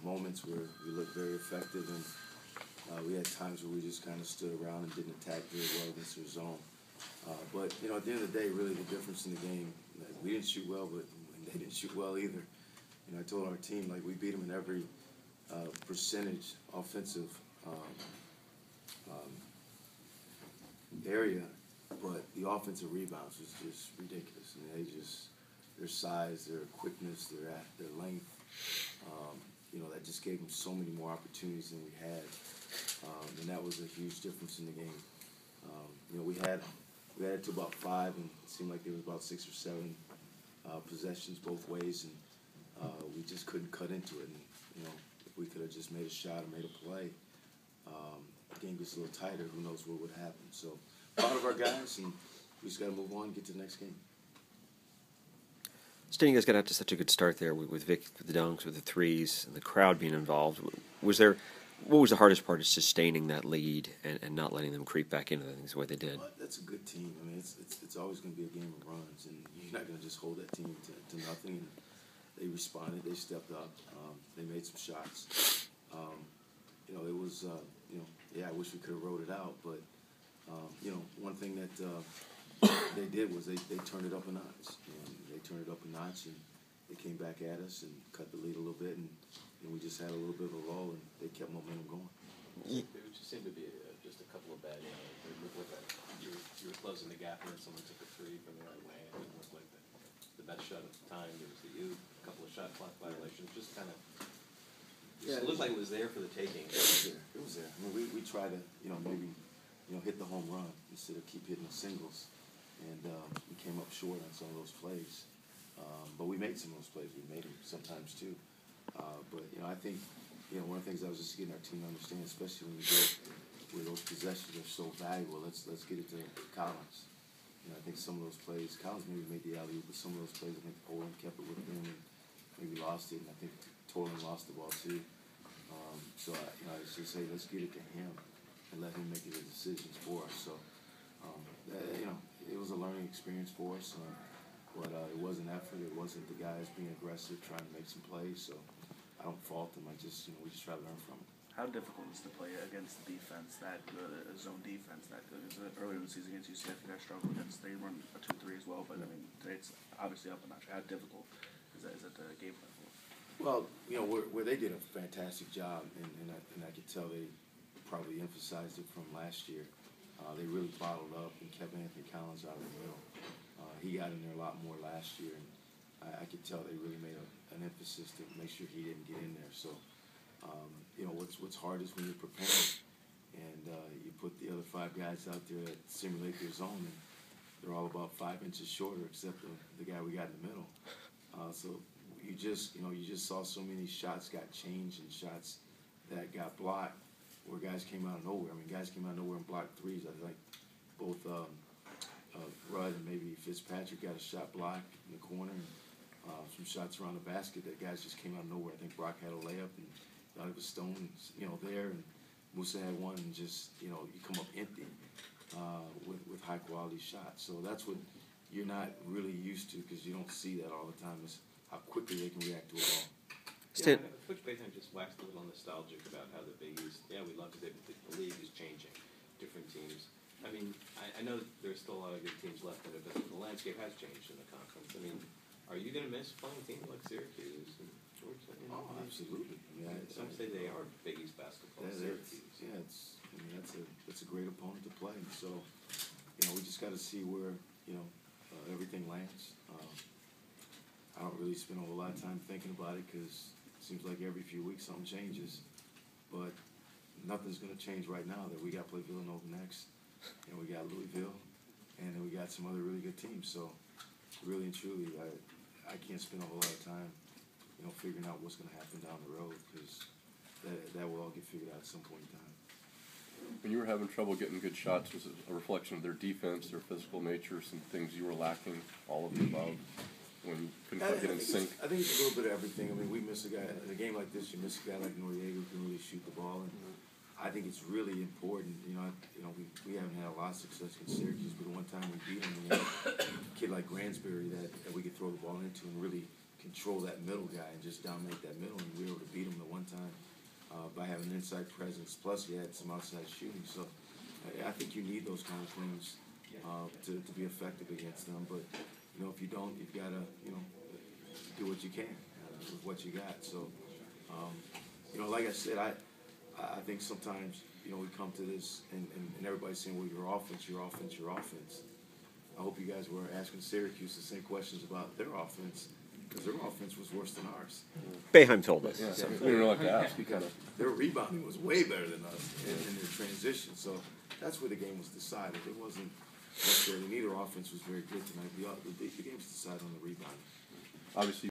moments where we looked very effective, and we had times where we just kind of stood around and didn't attack very well against their zone. But, at the end of the day, really the difference in the game, like, we didn't shoot well, but they didn't shoot well either. I told our team, like, we beat them in every percentage offensive area, but the offensive rebounds was just ridiculous. Their size, their quickness, their length, that just gave them so many more opportunities than we had, and that was a huge difference in the game. We had it to about 5, and it seemed like there was about 6 or 7 possessions both ways, and we just couldn't cut into it. And if we could have just made a shot or made a play, the game gets a little tighter. Who knows what would happen? So proud of our guys, and we just got to move on and get to the next game. Stan, you guys got out to such a good start there with Vic, with the dunks, with the threes, and the crowd being involved. What was the hardest part of sustaining that lead and not letting them creep back into things the way they did? Well, that's a good team. I mean, it's always going to be a game of runs, and you're not going to just hold that team to nothing. And they responded. They stepped up. They made some shots. It was, I wish we could have wrote it out, but, one thing that they did was they turned it up a notch. They turned it up a notch, and they came back at us and cut the lead a little bit, and we just had a little bit of a lull, and they kept momentum going. It just seemed to be just a couple of bad games. It looked like you were closing the gap, and then someone took a three from the right way, and it looked like the best shot at the time. There was a couple of shot clock violations. Just kind of it looked like it was there for the taking. It was there. I mean, we tried to maybe hit the home run instead of keep hitting the singles. And we came up short on some of those plays. But we made some of those plays. We made them sometimes too. But, I think, one of the things I was just getting our team to understand, especially when you go where those possessions are so valuable, let's get it to Collins. I think some of those plays, Collins maybe made the alley-oop, but some of those plays, I think Poland kept it with him and maybe lost it. And I think Tolan lost the ball too. So, I just say, let's get it to him and let him make the decisions for us. So, it was a learning experience for us, but it wasn't effort. It wasn't the guys being aggressive, trying to make some plays. So I don't fault them. We just try to learn from it. How difficult is to play against the defense, that zone defense? That earlier in the season against UCF, you guys struggled against. They run a 2-3 as well, but I mean today it's obviously up a notch. How difficult is that the game plan for? Well, where they did a fantastic job, and I could tell they probably emphasized it from last year. They really bottled up and kept Anthony Collins out of the middle. He got in there a lot more last year, and I could tell they really made an emphasis to make sure he didn't get in there. So, what's hard is when you're preparing and you put the other 5 guys out there that simulate their zone, and they're all about 5 inches shorter, except the guy we got in the middle. So you just saw so many shots got changed and shots that got blocked, where guys came out of nowhere. I mean, guys came out of nowhere and blocked threes. I think both Rudd and maybe Fitzpatrick got a shot blocked in the corner, and some shots around the basket that guys just came out of nowhere. I think Brock had a layup and thought it was Stone, there, and Musa had one, and just, you come up empty with high-quality shots. So that's what you're not really used to, because you don't see that all the time, is how quickly they can react to a ball. Yeah, Coach Baytime just waxed a little nostalgic about how the Big East, we love it, but the league is changing, different teams. I mean, I know there's still a lot of good teams left in it, but the landscape has changed in the conference. I mean, are you going to miss playing teams like Syracuse and Georgia? Oh, absolutely. I mean, some say they are Big East basketball. Syracuse. It's a great opponent to play. So, we just got to see where everything lands. I don't really spend a whole lot of time thinking about it, because it seems like every few weeks something changes. But nothing's going to change right now. That we got to play Villanova next, and we got Louisville, and then we got some other really good teams. So, really and truly, I can't spend a whole lot of time, figuring out what's going to happen down the road, because that will all get figured out at some point in time. When you were having trouble getting good shots, was it a reflection of their defense, their physical nature, some things you were lacking, all of the above? When you couldn't quite get in sync? I think it's a little bit of everything. I mean, we miss a guy in a game like this. You miss a guy like Noriega who can really shoot the ball, and I think it's really important. We haven't had a lot of success against Syracuse, but the one time we beat them, we had a kid like Gransberry that we could throw the ball into and really control that middle guy and just dominate that middle, and we were able to beat him the one time by having inside presence. Plus, he had some outside shooting. So I think you need those kind of things to be effective against them. But you know, if you don't, you've got to do what you can with what you got. So you know, like I said, I think sometimes we come to this and everybody's saying, well, your offense, your offense, your offense. I hope you guys were asking Syracuse the same questions about their offense, because their offense was worse than ours. Boeheim told us. Yeah, so we don't know what to ask. Because their rebounding was way better than us in their transition. So that's where the game was decided. It wasn't necessarily, neither offense was very good tonight. The game was decided on the rebounding. Obviously,